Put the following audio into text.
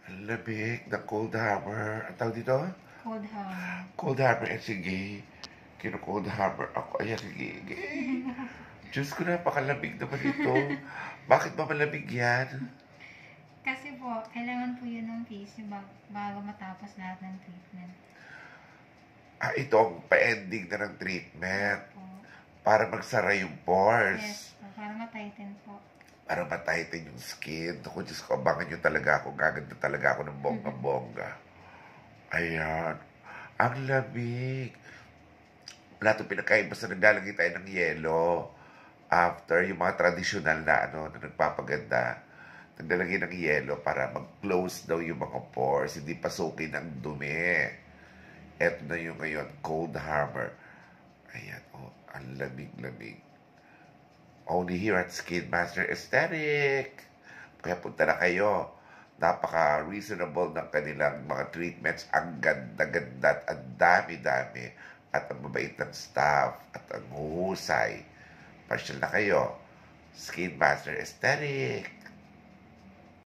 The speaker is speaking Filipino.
Ang lamig ng Cold Harbor. Ang tawag dito? Cold Harbor. Cold Harbor. Sige. Kino-Cold Harbor ako. Ayan, sige. Diyos ko, napakalamig naman ito. Bakit ba malamig yan? Kasi po, kailangan po yun ng face bago matapos lahat ng treatment. Ito ang pa-ending na ng treatment. Po. Para magsara yung pores. Yes po, para matighten po. Para matighten yung skin. Ako, Diyos ko, abangan nyo talaga ako. Gaganda talaga ako ng bongga-bongga. Ayan. Ang lamig. Wala itong pinakaiba sa naglalagay tayo ng yelo. After, yung mga tradisyonal na, na nagpapaganda. Naglalagay ng yelo para mag-close daw yung mga pores. Hindi pasukin ang dumi. Eto na yung ngayon, Cold Harbor. Ayan, ang lamig-lamig. Only here at Skin Master Aesthetic. Kaya punta na kayo. Napaka-reasonable ng kanilang mga treatments. Ang ganda-ganda at ang dami-dami. At ang mabait ng staff. At ang husay. Partial na kayo. Skin Master Aesthetic.